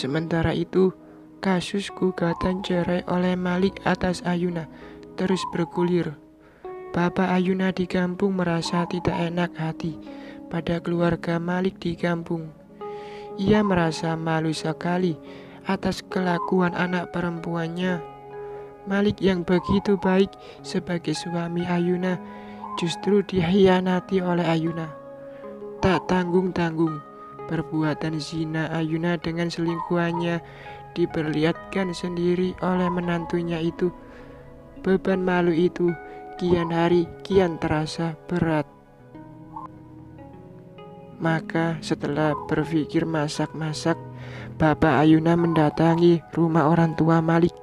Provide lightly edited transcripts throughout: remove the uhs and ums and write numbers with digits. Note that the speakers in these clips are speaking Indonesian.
Sementara itu, kasus gugatan cerai oleh Malik atas Ayuna terus bergulir. Bapak Ayuna di kampung merasa tidak enak hati pada keluarga Malik di kampung. Ia merasa malu sekali atas kelakuan anak perempuannya. Malik yang begitu baik sebagai suami Ayuna justru dikhianati oleh Ayuna. Tak tanggung-tanggung, perbuatan zina Ayuna dengan selingkuhannya diperlihatkan sendiri oleh menantunya itu. Beban malu itu kian hari kian terasa berat. Maka setelah berpikir masak-masak, Bapak Ayuna mendatangi rumah orang tua Malik.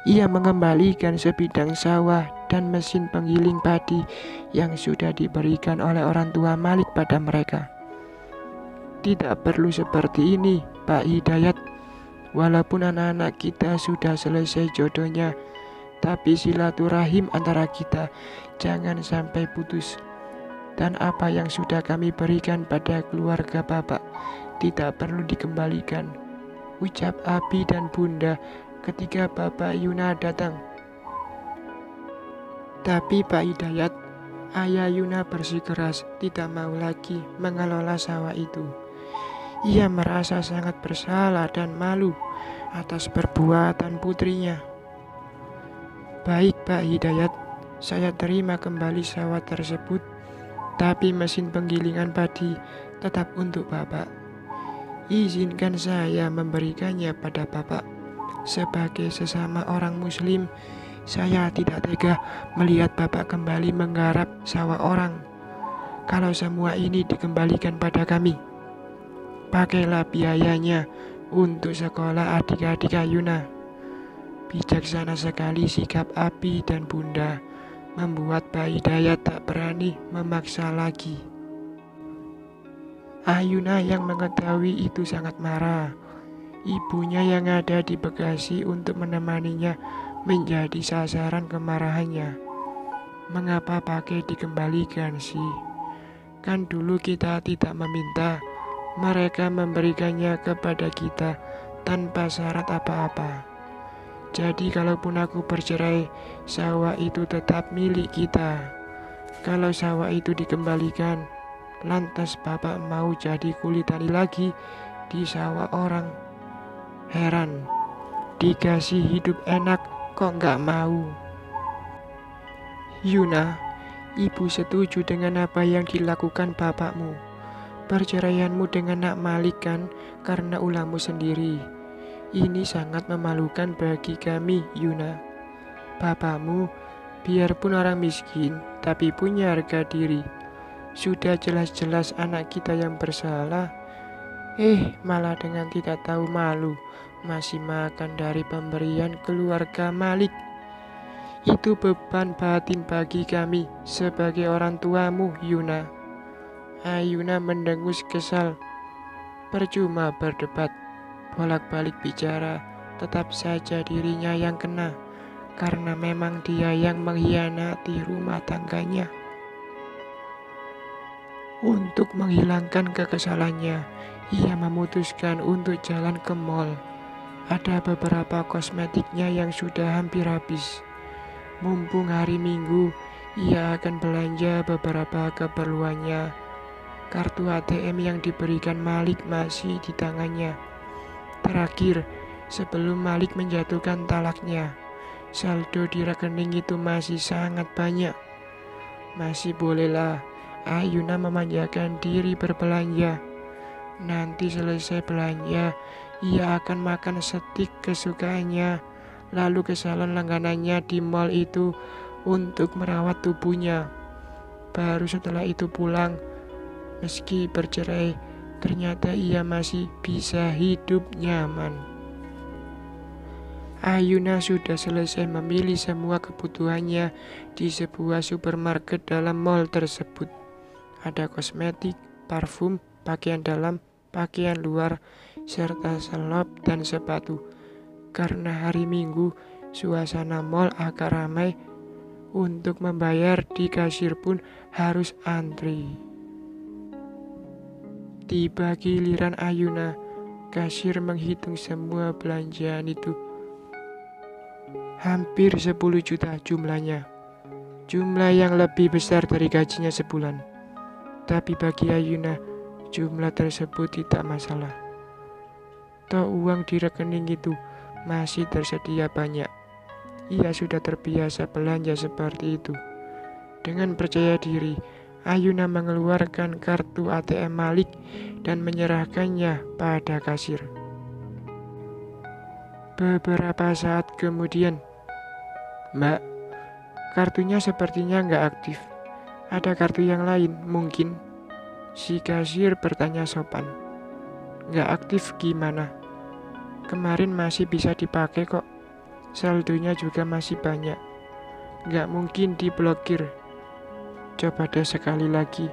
Ia mengembalikan sebidang sawah dan mesin penggiling padi yang sudah diberikan oleh orang tua Malik pada mereka. Tidak perlu seperti ini, Pak Hidayat. Walaupun anak-anak kita sudah selesai jodohnya, tapi silaturahim antara kita jangan sampai putus. Dan apa yang sudah kami berikan pada keluarga Bapak tidak perlu dikembalikan, ucap Abi dan Bunda ketika Bapak Yuna datang. Tapi Pak Hidayat, ayah Yuna bersikeras tidak mau lagi mengelola sawah itu. Ia merasa sangat bersalah dan malu atas perbuatan putrinya. Baik Pak Hidayat, saya terima kembali sawah tersebut, tapi mesin penggilingan padi tetap untuk Bapak. Izinkan saya memberikannya pada Bapak. Sebagai sesama orang muslim, saya tidak tega melihat Bapak kembali menggarap sawah orang. Kalau semua ini dikembalikan pada kami, pakailah biayanya untuk sekolah adik-adik Ayuna. Bijaksana sekali sikap Abi dan Bunda, membuat Pak Hidayat tak berani memaksa lagi. Ayuna yang mengetahui itu sangat marah. Ibunya yang ada di Bekasi untuk menemaninya menjadi sasaran kemarahannya. Mengapa pakai dikembalikan sih? Kan dulu kita tidak meminta, mereka memberikannya kepada kita tanpa syarat apa-apa. Jadi kalaupun aku bercerai, sawah itu tetap milik kita. Kalau sawah itu dikembalikan, lantas Bapak mau jadi kuli tani lagi di sawah orang. Heran, dikasih hidup enak kok nggak mau. Yuna, ibu setuju dengan apa yang dilakukan bapakmu. Perceraianmu dengan Nak Malik kan karena ulahmu sendiri. Ini sangat memalukan bagi kami, Yuna. Bapakmu, biarpun orang miskin, tapi punya harga diri. Sudah jelas-jelas anak kita yang bersalah, malah dengan tidak tahu malu, masih makan dari pemberian keluarga Malik. Itu beban batin bagi kami sebagai orang tuamu, Yuna. Ayuna mendengus kesal. Percuma berdebat, bolak-balik bicara, tetap saja dirinya yang kena, karena memang dia yang mengkhianati rumah tangganya. Untuk menghilangkan kekesalannya, ia memutuskan untuk jalan ke mall. Ada beberapa kosmetiknya yang sudah hampir habis. Mumpung hari Minggu, ia akan belanja beberapa keperluannya. Kartu ATM yang diberikan Malik masih di tangannya. Terakhir, sebelum Malik menjatuhkan talaknya, saldo di rekening itu masih sangat banyak. Masih bolehlah Ayuna memanjakan diri berbelanja. Nanti selesai belanja, ia akan makan steak kesukaannya, lalu ke salon langganannya di mall itu untuk merawat tubuhnya. Baru setelah itu pulang. Meski bercerai, ternyata ia masih bisa hidup nyaman. Ayuna sudah selesai memilih semua kebutuhannya di sebuah supermarket dalam mall tersebut. Ada kosmetik, parfum, pakaian dalam, pakaian luar, serta selop dan sepatu. Karena hari Minggu, suasana mall agak ramai. Untuk membayar di kasir pun harus antri. Tiba giliran Ayuna. Kasir menghitung semua belanjaan itu. Hampir 10 juta jumlahnya. Jumlah yang lebih besar dari gajinya sebulan. Tapi bagi Ayuna, jumlah tersebut tidak masalah. Toh uang di rekening itu masih tersedia banyak. Ia sudah terbiasa belanja seperti itu. Dengan percaya diri, Ayuna mengeluarkan kartu ATM Malik dan menyerahkannya pada kasir. Beberapa saat kemudian, "Mbak, kartunya sepertinya nggak aktif. Ada kartu yang lain mungkin?" Si kasir bertanya sopan. "Nggak aktif gimana? Kemarin masih bisa dipakai kok. Saldonya juga masih banyak. Nggak mungkin diblokir. Coba deh sekali lagi.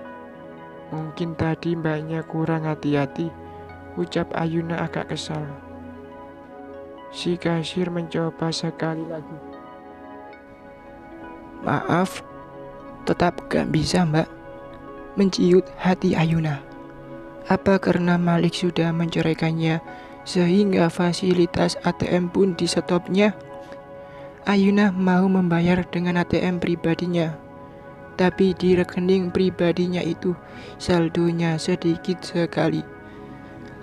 Mungkin tadi mbaknya kurang hati-hati," ucap Ayuna agak kesal. Si kasir mencoba sekali lagi. "Maaf, tetap gak bisa mbak," menciut hati Ayuna. Apa karena Malik sudah menceraikannya sehingga fasilitas ATM pun di stopnya? Ayuna mau membayar dengan ATM pribadinya, tapi di rekening pribadinya itu saldonya sedikit sekali.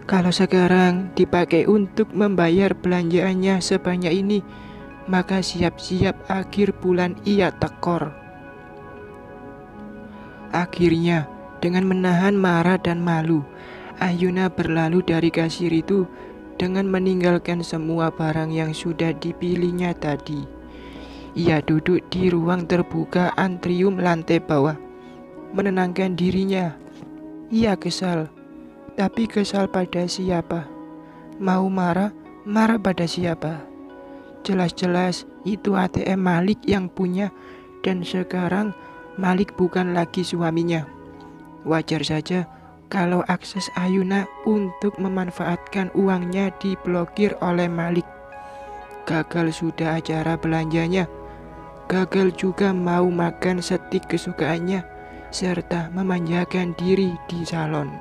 Kalau sekarang dipakai untuk membayar belanjaannya sebanyak ini, maka siap-siap akhir bulan ia tekor. Akhirnya, dengan menahan marah dan malu, Ayuna berlalu dari kasir itu dengan meninggalkan semua barang yang sudah dipilihnya tadi. Ia duduk di ruang terbuka antrium lantai bawah, menenangkan dirinya. Ia kesal. Tapi kesal pada siapa? Mau marah, marah pada siapa? Jelas-jelas itu ATM Malik yang punya, dan sekarang Malik bukan lagi suaminya. Wajar saja kalau akses Ayuna untuk memanfaatkan uangnya diblokir oleh Malik. Gagal sudah acara belanjanya, gagal juga mau makan steak kesukaannya, serta memanjakan diri di salon.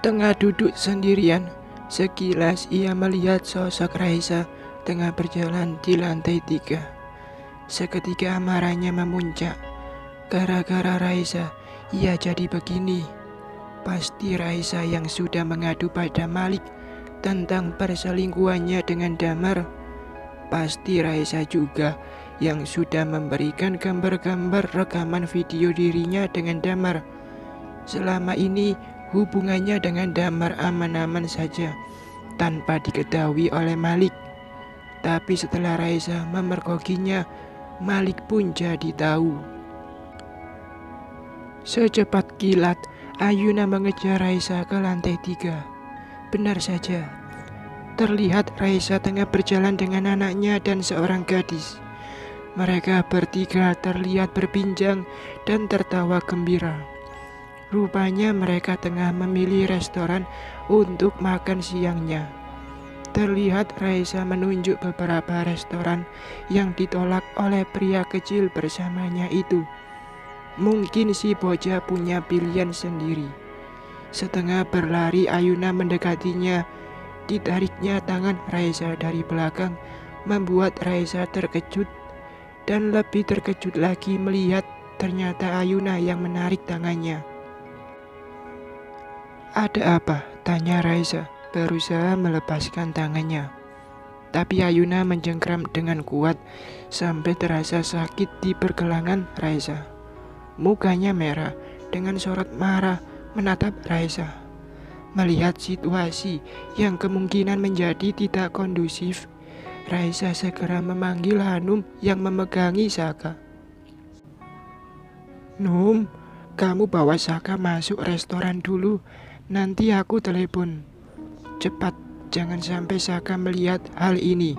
Tengah duduk sendirian, sekilas ia melihat sosok Raisa tengah berjalan di lantai 3. Seketika amarahnya memuncak. Gara-gara Raisa, ia jadi begini. Pasti Raisa yang sudah mengadu pada Malik tentang perselingkuhannya dengan Damar. Pasti Raisa juga yang sudah memberikan gambar-gambar rekaman video dirinya dengan Damar. Selama ini hubungannya dengan Damar aman-aman saja, tanpa diketahui oleh Malik. Tapi setelah Raisa memergokinya, Malik pun jadi tahu. Secepat kilat, Ayuna mengejar Raisa ke lantai 3. Benar saja, terlihat Raisa tengah berjalan dengan anaknya dan seorang gadis. Mereka bertiga terlihat berbincang dan tertawa gembira. Rupanya mereka tengah memilih restoran untuk makan siangnya. Terlihat Raisa menunjuk beberapa restoran yang ditolak oleh pria kecil bersamanya itu. Mungkin si bocah punya pilihan sendiri. Setengah berlari Ayuna mendekatinya. Ditariknya tangan Raisa dari belakang, membuat Raisa terkejut. Dan lebih terkejut lagi melihat ternyata Ayuna yang menarik tangannya. "Ada apa?" tanya Raisa, berusaha melepaskan tangannya. Tapi Ayuna menjengkram dengan kuat sampai terasa sakit di pergelangan Raisa. Mukanya merah dengan sorot marah menatap Raisa. Melihat situasi yang kemungkinan menjadi tidak kondusif, Raisa segera memanggil Hanum yang memegangi Saka. "Num, kamu bawa Saka masuk restoran dulu. Nanti aku telepon. Cepat, jangan sampai Saka melihat hal ini."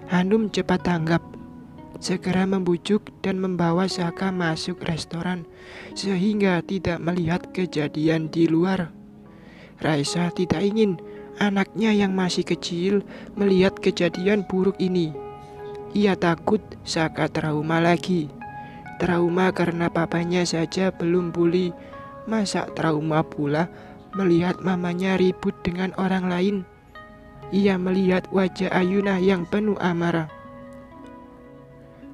Hanum cepat tanggap. Segera membujuk dan membawa Saka masuk restoran sehingga tidak melihat kejadian di luar. Raisa tidak ingin anaknya yang masih kecil melihat kejadian buruk ini. Ia takut Saka trauma lagi. Trauma karena papanya saja belum pulih, masa trauma pula melihat mamanya ribut dengan orang lain. Ia melihat wajah Ayuna yang penuh amarah.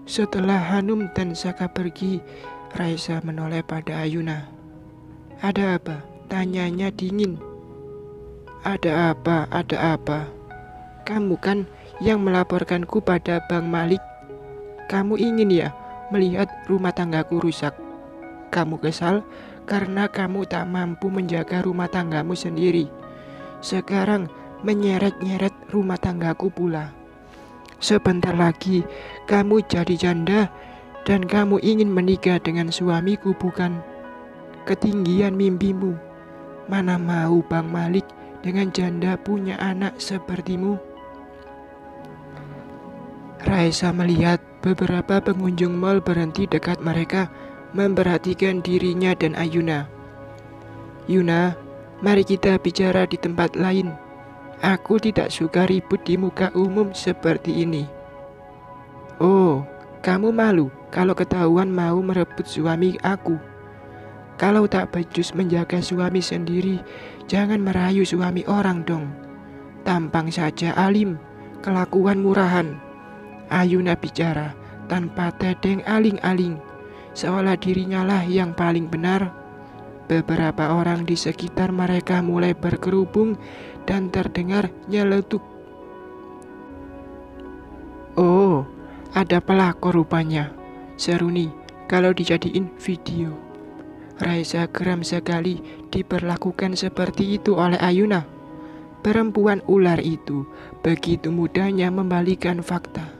Setelah Hanum dan Saka pergi, Raisa menoleh pada Ayuna. "Ada apa?" tanyanya dingin. "Ada apa? Ada apa? Kamu kan yang melaporkanku pada Bang Malik. Kamu ingin ya melihat rumah tanggaku rusak. Kamu kesal karena kamu tak mampu menjaga rumah tanggamu sendiri. Sekarang menyeret-nyeret rumah tanggaku pula. Sebentar lagi kamu jadi janda dan kamu ingin menikah dengan suamiku, bukan? Ketinggian mimpimu. Mana mau Bang Malik dengan janda punya anak sepertimu?" Raisa melihat beberapa pengunjung mal berhenti dekat mereka, memperhatikan dirinya dan Ayuna. "Yuna, mari kita bicara di tempat lain. Aku tidak suka ribut di muka umum seperti ini." "Oh, kamu malu kalau ketahuan mau merebut suami aku. Kalau tak becus menjaga suami sendiri, jangan merayu suami orang dong. Tampang saja alim, kelakuan murahan." Ayuna bicara tanpa tedeng aling-aling, seolah dirinya lah yang paling benar. Beberapa orang di sekitar mereka mulai berkerubung dan terdengar nyeletuk. "Oh, ada pelakor rupanya. Seru nih kalau dijadiin video." Raisa geram sekali diperlakukan seperti itu oleh Ayuna. Perempuan ular itu begitu mudahnya membalikan fakta.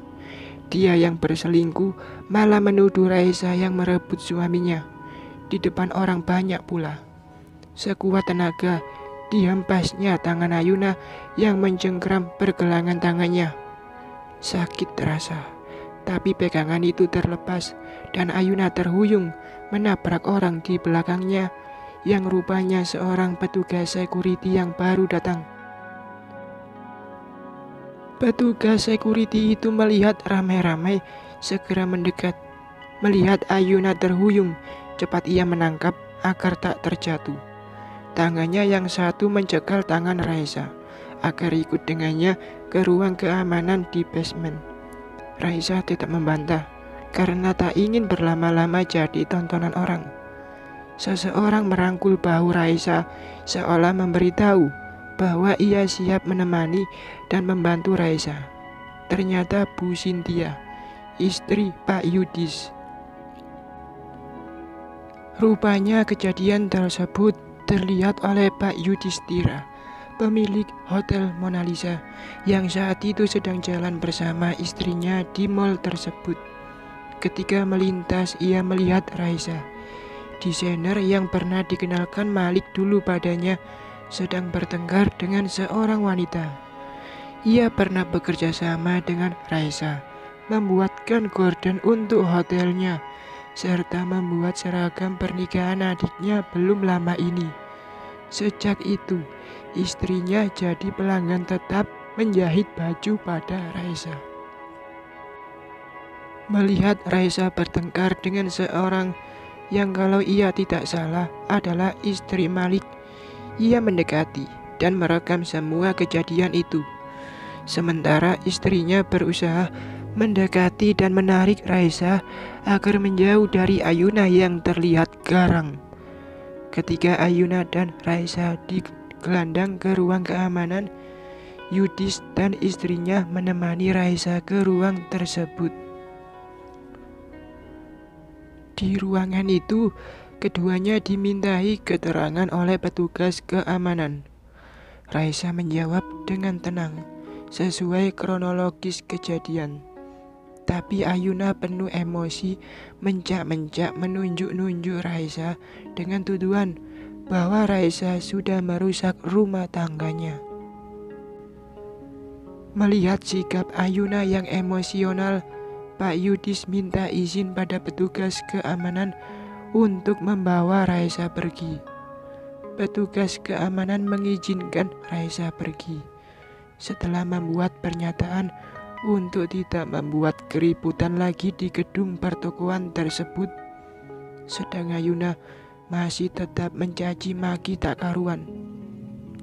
Dia yang berselingkuh malah menuduh Raisa yang merebut suaminya di depan orang banyak pula. Sekuat tenaga dihempasnya tangan Ayuna yang mencengkram pergelangan tangannya. Sakit terasa, tapi pegangan itu terlepas dan Ayuna terhuyung menabrak orang di belakangnya yang rupanya seorang petugas security yang baru datang. Petugas security itu melihat ramai-ramai, segera mendekat. Melihat Ayuna terhuyung, cepat ia menangkap agar tak terjatuh. Tangannya yang satu mencekal tangan Raisa agar ikut dengannya ke ruang keamanan di basement. Raisa tidak membantah karena tak ingin berlama-lama jadi tontonan orang. Seseorang merangkul bahu Raisa seolah memberitahu bahwa ia siap menemani dan membantu Raisa. Ternyata Bu Cynthia, istri Pak Yudis. Rupanya kejadian tersebut terlihat oleh Pak Yudhistira, pemilik Hotel Mona Lisa, yang saat itu sedang jalan bersama istrinya di mal tersebut. Ketika melintas, ia melihat Raisa, desainer yang pernah dikenalkan Malik dulu padanya, sedang bertengkar dengan seorang wanita. Ia pernah bekerja sama dengan Raisa, membuatkan gorden untuk hotelnya, serta membuat seragam pernikahan adiknya belum lama ini. Sejak itu, istrinya jadi pelanggan tetap menjahit baju pada Raisa. Melihat Raisa bertengkar dengan seorang yang kalau ia tidak salah adalah istri Malik, ia mendekati dan merekam semua kejadian itu. Sementara istrinya berusaha mendekati dan menarik Raisa agar menjauh dari Ayuna yang terlihat garang. Ketika Ayuna dan Raisa digelandang ke ruang keamanan, Yudis dan istrinya menemani Raisa ke ruang tersebut. Di ruangan itu, keduanya dimintai keterangan oleh petugas keamanan. Raisa menjawab dengan tenang, sesuai kronologis kejadian. Tapi Ayuna penuh emosi, mencak-mencak menunjuk-nunjuk Raisa dengan tuduhan bahwa Raisa sudah merusak rumah tangganya. Melihat sikap Ayuna yang emosional, Pak Yudis minta izin pada petugas keamanan untuk membawa Raisa pergi. Petugas keamanan mengizinkan Raisa pergi setelah membuat pernyataan untuk tidak membuat keributan lagi di gedung pertokoan tersebut. Sedang Ayuna masih tetap mencaci maki tak karuan.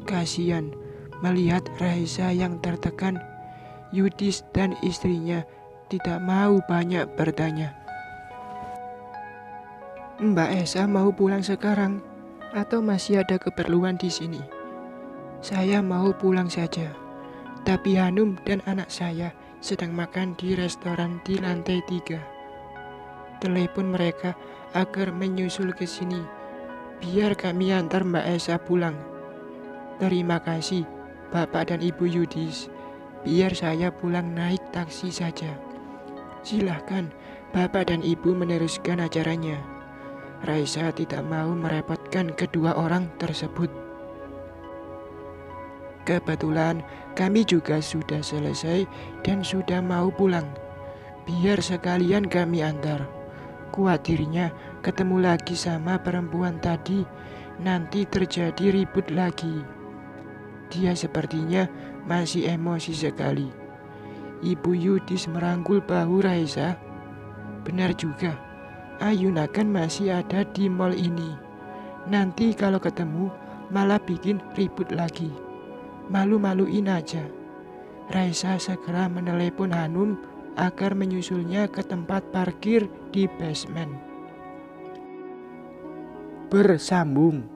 Kasihan melihat Raisa yang tertekan. Yudis dan istrinya tidak mau banyak bertanya. Mbak Esa mau pulang sekarang atau masih ada keperluan di sini? Saya mau pulang saja, tapi Hanum dan anak saya sedang makan di restoran di lantai 3. Telepon mereka agar menyusul ke sini. Biar kami antar Mbak Esa pulang. Terima kasih, Bapak dan Ibu Yudis. Biar saya pulang naik taksi saja. Silahkan Bapak dan Ibu meneruskan acaranya. Raisa tidak mau merepotkan kedua orang tersebut. Kebetulan kami juga sudah selesai dan sudah mau pulang. Biar sekalian kami antar. Khawatirnya ketemu lagi sama perempuan tadi, nanti terjadi ribut lagi. Dia sepertinya masih emosi sekali. Ibu Yudis merangkul bahu Raisa. Benar juga, Ayuna kan masih ada di mall ini. Nanti kalau ketemu malah bikin ribut lagi. Malu-maluin aja. Raisa segera menelepon Hanum agar menyusulnya ke tempat parkir di basement. Bersambung.